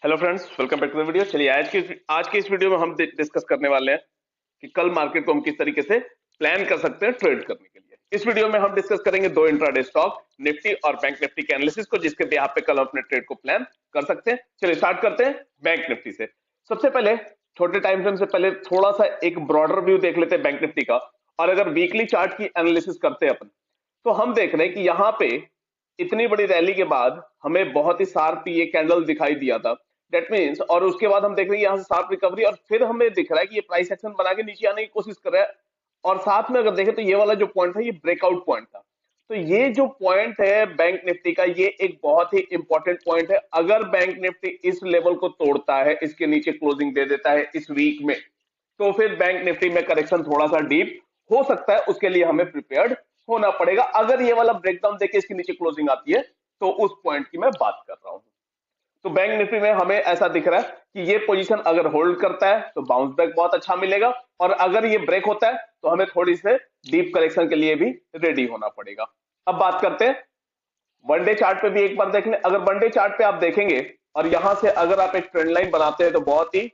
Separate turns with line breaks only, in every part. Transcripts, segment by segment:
Hello friends, welcome back to the video. चलिए आज की इस वीडियो में हम डिस्कस करने वाले हैं कि कल मार्केट को हम किस तरीके से प्लान कर सकते हैं ट्रेड करने के लिए। इस वीडियो में हम डिस्कस करेंगे दो इंट्राडे स्टॉक, निफ्टी और बैंक निफ्टी के एनालिसिस को, जिसके बिहाफ पे कल हम अपने ट्रेड को प्लान कर सकते हैं। चलिए स्टार्ट करते हैं बैंक निफ्टी से। सबसे पहले छोटे टाइम फ्रेम से पहले थोड़ा सा एक ब्रॉडर व्यू देख लेते हैं बैंक निफ्टी का। और अगर वीकली चार्ट की एनालिसिस करते हैं अपन, तो हम देख रहे हैं कि यहाँ पे इतनी बड़ी रैली के बाद हमें बहुत ही शार्प ये कैंडल दिखाई दिया था। दैट मीन्स, और उसके बाद हम देख रहे हैं यहाँ से शार्प रिकवरी, और फिर हमें दिख रहा है कि ये प्राइस एक्शन बना के नीचे आने की कोशिश कर रहा है। और साथ में अगर देखें तो ये वाला जो पॉइंट था, ये ब्रेकआउट पॉइंट था। तो ये जो पॉइंट है बैंक निफ्टी का, ये एक बहुत ही इंपॉर्टेंट पॉइंट है। अगर बैंक निफ्टी इस लेवल को तोड़ता है, इसके नीचे क्लोजिंग दे देता है इस वीक में, तो फिर बैंक निफ्टी में करेक्शन थोड़ा सा डीप हो सकता है। उसके लिए हमें प्रिपेयर्ड होना पड़ेगा। अगर ये वाला ब्रेकडाउन देके इसके नीचे क्लोजिंग आती है, तो उस पॉइंट की मैं बात कर रहा हूं। तो बैंक निफ्टी में हमें ऐसा दिख रहा है कि ये पोजीशन अगर होल्ड करता है तो बाउंस बैक बहुत अच्छा मिलेगा, और अगर ये ब्रेक होता है तो हमें थोड़ी से डीप करेक्शन के लिए भी रेडी होना पड़ेगा। अब बात करते हैं वनडे चार्ट पे भी एक बार देख लें। अगर वनडे चार्ट पे आप देखेंगे और यहां से अगर आप एक ट्रेंड लाइन बनाते हैं, तो बहुत ही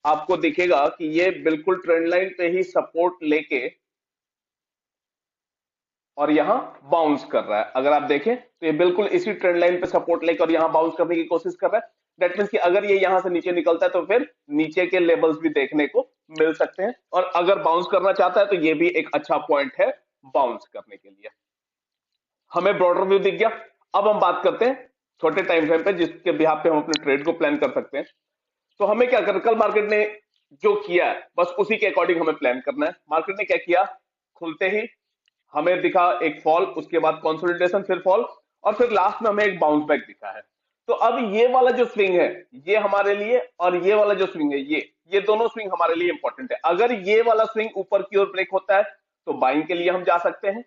आपको दिखेगा कि ये बिल्कुल ट्रेंड लाइन पे ही सपोर्ट लेके और यहां बाउंस कर रहा है। अगर आप देखें तो ये बिल्कुल इसी ट्रेंड लाइन पे सपोर्ट लेकर और यहां बाउंस करने की कोशिश कर रहा है। दैट मीन्स कि अगर ये यहां से नीचे निकलता है तो फिर नीचे के लेवल्स भी देखने को मिल सकते हैं, और अगर बाउंस करना चाहता है तो ये भी एक अच्छा पॉइंट है बाउंस करने के लिए। हमें ब्रॉडर व्यू दिख गया। अब हम बात करते हैं छोटे टाइम फ्रेम पे, जिसके बिहाफ पे हम अपने ट्रेड को प्लान कर सकते हैं। तो हमें क्या करना, कल मार्केट ने जो किया है बस उसी के अकॉर्डिंग हमें प्लान करना है। मार्केट ने क्या किया, खुलते ही हमें दिखा एक फॉल, उसके बाद कंसोलिडेशन, फिर फॉल, और फिर लास्ट में हमें एक बाउंस बैक दिखा है। तो अब ये वाला जो स्विंग है ये हमारे लिए, और ये वाला जो स्विंग है ये दोनों स्विंग हमारे लिए इंपॉर्टेंट है। अगर ये वाला स्विंग ऊपर की ओर ब्रेक होता है तो बाइंग के लिए हम जा सकते हैं।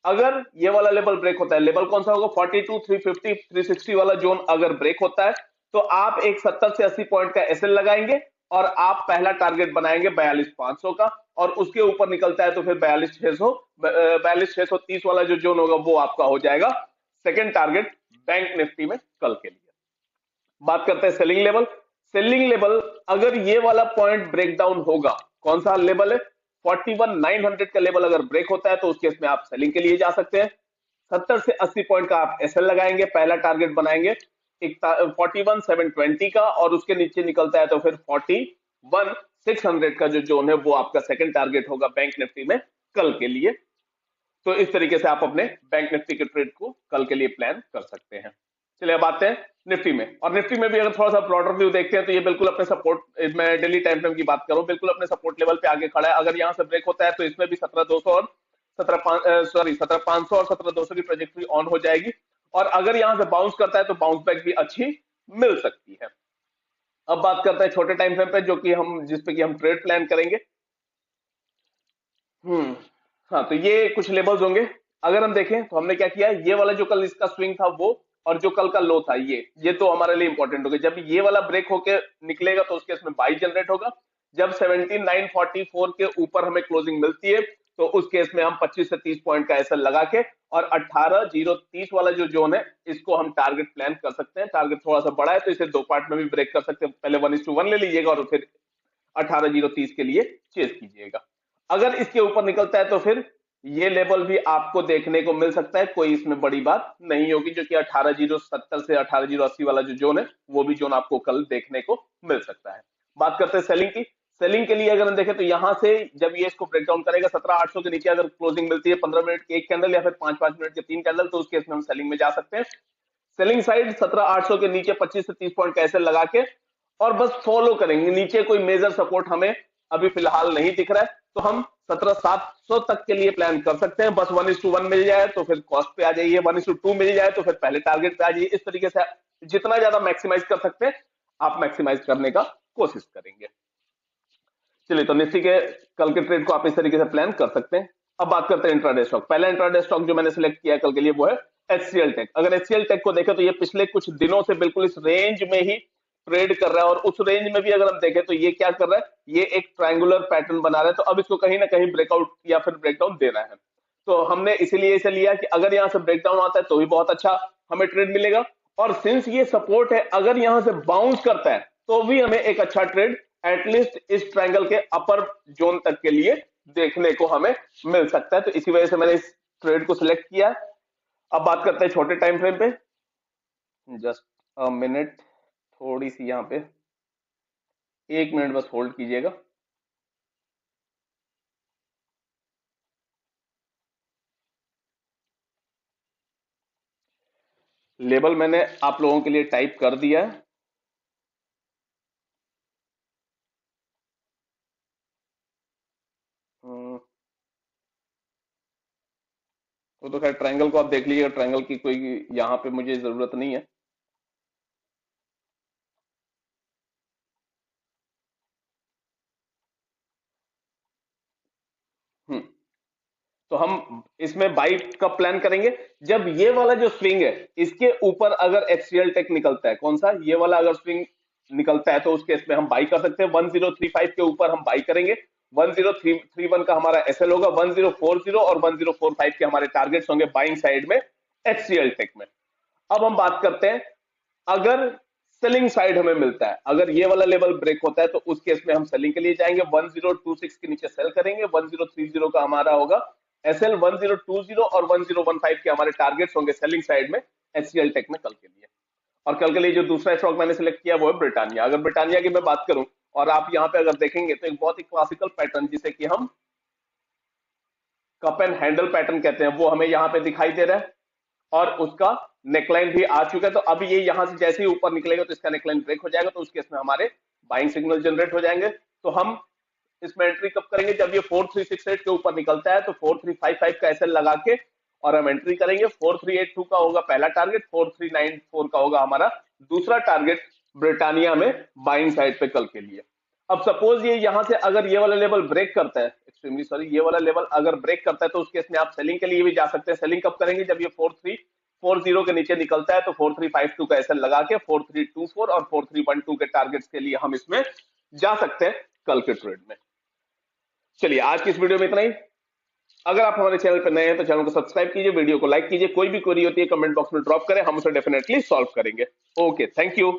अगर ये वाला लेवल ब्रेक होता है, लेवल कौन सा होगा, 42, 350, 360 वाला जोन अगर ब्रेक होता है, तो आप एक 70 से 80 पॉइंट का एसएल लगाएंगे और आप पहला टारगेट बनाएंगे 42,500 का, और उसके ऊपर निकलता है तो फिर 42,630 वाला जो जोन होगा वो आपका हो जाएगा सेकंड टारगेट बैंक निफ्टी में कल के लिए। बात करते हैं सेलिंग लेवल। सेलिंग लेवल अगर ये वाला पॉइंट ब्रेक डाउन होगा, कौन सा लेवल है, 41,900 का लेवल अगर ब्रेक होता है तो उस केस में आप सेलिंग के लिए जा सकते हैं। 70 से 80 पॉइंट का आप एसएल लगाएंगे, पहला टारगेट बनाएंगे 41,720 का, और उसके नीचे निकलता है तो फिर 41,600 का जो जोन है वो आपका सेकंड टारगेट होगा बैंक निफ्टी में कल के लिए। तो इस तरीके से आप अपने बैंक निफ्टी के ट्रेड को कल के लिए प्लान कर सकते हैं। चलिए अब आते हैं निफ्टी में। और निफ्टी में भी अगर थोड़ा सा ब्रॉडर व्यू देखते हैं तो ये बिल्कुल अपने सपोर्ट, मैं डेली टाइम फ्रेम की बात करूं, बिल्कुल अपने सपोर्ट लेवल पे आगे खड़ा है। अगर यहां से ब्रेक होता है तो इसमें भी 17,200 और 17,500 और 17,200 की ट्रेजेक्टरी ऑन हो जाएगी। और अगर यहां से बाउंस करता है तो बाउंस बैक भी अच्छी मिल सकती है। अब बात करते हैं छोटे टाइम फ्रेम पे, जो कि हम जिसपे कि हम ट्रेड प्लान करेंगे। हाँ, तो ये कुछ लेवल्स होंगे। अगर हम देखें तो हमने क्या किया, ये वाला जो कल इसका स्विंग था वो, और जो कल का लो था ये तो हमारे लिए इंपॉर्टेंट हो गया। जब ये वाला ब्रेक होके निकलेगा तो उसके इसमें बाई जनरेट होगा। जब 17,944 के ऊपर हमें क्लोजिंग मिलती है तो उस केस में हम 25 से 30 पॉइंट का एसएल लगा के, और 18,030 वाला जो जोन है इसको हम टारगेट प्लान कर सकते हैं। टारगेट थोड़ा सा बड़ा है तो इसे दो पार्ट में भी ब्रेक कर सकते हैं। पहले 1:1 ले लीजिएगा और फिर 18,030 के लिए चेस कीजिएगा। अगर इसके ऊपर निकलता है तो फिर ये लेवल भी आपको देखने को मिल सकता है, कोई इसमें बड़ी बात नहीं होगी, जो कि 18,070 से 18,080 वाला जो जोन है वो भी जोन आपको कल देखने को मिल सकता है। बात करते हैं सेलिंग की। सेलिंग के लिए अगर हम देखें तो यहां से जब ये इसको ब्रेक डाउन करेगा 17,800 के नीचे अगर क्लोजिंग मिलती है 15 मिनट की एक कैंडल या फिर 5-5 मिनट के 3 कैंडल, तो उस केस में हम सेलिंग में जा सकते हैं। सेलिंग साइड 17,800 के नीचे 25 से 30 पॉइंट का एसएल लगा के और बस फॉलो करेंगे। नीचे कोई मेजर सपोर्ट हमें अभी फिलहाल नहीं दिख रहा है, तो हम 17,700 तक के लिए प्लान कर सकते हैं। बस 1:1 मिल जाए तो फिर कॉस्ट पे आ जाइए, 1:2 मिल जाए तो फिर पहले टारगेट पे आ जाइए। इस तरीके से जितना ज्यादा मैक्सिमाइज कर सकते हैं आप मैक्सिमाइज करने का कोशिश करेंगे। चलिए, तो निफ्टी के कल के ट्रेड को आप इस तरीके से प्लान कर सकते हैं। अब बात करते हैं इंट्राडे स्टॉक। पहला इंट्राडे स्टॉक जो मैंने सिलेक्ट किया कल के लिए वो है एचसीएल टेक। अगर एचसीएल टेक को देखें तो ये पिछले कुछ दिनों से बिल्कुल इस रेंज में ही ट्रेड कर रहा है, और उस रेंज में भी अगर हम देखें तो ये क्या कर रहा है, ये एक ट्रायंगुलर पैटर्न बना रहा है। तो अब इसको कहीं ना कहीं ब्रेकआउट या फिर ब्रेकडाउन देना है। तो हमने इसीलिए इसे लिया कि अगर यहां से ब्रेकडाउन आता है तो भी बहुत अच्छा हमें ट्रेड मिलेगा, और सिंस ये सपोर्ट है, अगर यहां से बाउंस करता है तो भी हमें एक अच्छा ट्रेड एटलीस्ट इस ट्रायंगल के अपर जोन तक के लिए देखने को हमें मिल सकता है। तो इसी वजह से मैंने इस ट्रेड को सिलेक्ट किया है। अब बात करते हैं छोटे टाइम फ्रेम पे। जस्ट अ मिनट, थोड़ी सी यहाँ पे 1 मिनट बस होल्ड कीजिएगा। लेबल मैंने आप लोगों के लिए टाइप कर दिया है। तो खैर ट्रायंगल को आप देख लीजिएगा, ट्रायंगल की कोई यहाँ पे मुझे जरूरत नहीं है। हम्म, तो हम इसमें बाई कब प्लान करेंगे, जब ये वाला जो स्विंग है इसके ऊपर अगर एचसीएल टेक निकलता है, कौन सा, ये वाला अगर स्विंग निकलता है तो उस केस में हम बाई कर सकते हैं। 1035 के ऊपर हम बाई करेंगे। 1031 का हमारा एसएल होगा, 1040 और 1045 के हमारे टारगेट्स होंगे बाइंग साइड में एचसीएल टेक में। अब हम बात करते हैं, अगर सेलिंग साइड हमें मिलता है, अगर ये वाला लेवल ब्रेक होता है तो उस केस में हम सेलिंग के लिए जाएंगे, 1026 के नीचे सेल करेंगे। 1030 का हमारा होगा एसएल, 1020 और 1015 के हमारे टारगेट्स होंगे सेलिंग साइड में एचसीएल टेक में कल के लिए। और कल के लिए जो दूसरा स्टॉक मैंने सिलेक्ट किया वो है ब्रिटानिया। अगर ब्रिटानिया की मैं बात करूं और आप यहां पे अगर देखेंगे तो एक बहुत ही क्लासिकल पैटर्न जिसे कि हम कप एंड हैंडल पैटर्न कहते हैं, वो हमें यहाँ पे दिखाई दे रहा है और उसका नेकलाइन भी आ चुका है। तो अब ये यहां से जैसे ही ऊपर निकलेगा तो इसका नेकलाइन ब्रेक हो जाएगा, तो उस केस में हमारे बाइंग सिग्नल जनरेट हो जाएंगे। तो हम इसमें एंट्री कब करेंगे, जब ये 4368 के ऊपर निकलता है तो 4355 का एसएल लगा के और हम एंट्री करेंगे। 4382 का होगा पहला टारगेट, 4394 का होगा हमारा दूसरा टारगेट ब्रिटानिया में बाइंग साइड पे कल के लिए। अब सपोज ये यहां से अगर ये वाला लेवल ब्रेक करता है, एक्सट्रीमली सॉरी, ये वाला लेवल अगर ब्रेक करता है तो उस केस में आप सेलिंग के लिए भी जा सकते हैं। सेलिंग कब करेंगे, जब ये 4340 के नीचे निकलता है तो 4352 का एसएल लगा के 4324 और 4312 के टारगेट्स के लिए हम इसमें जा सकते हैं कल के ट्रेड में। चलिए आज की इस वीडियो में इतना ही। अगर आप हमारे चैनल पर नए हैं तो चैनल को सब्सक्राइब कीजिए, वीडियो को लाइक कीजिए, कोई भी क्वेरी होती है कमेंट बॉक्स में ड्रॉप करें, हम उसे डेफिनेटली सॉल्व करेंगे। Okay, thank you.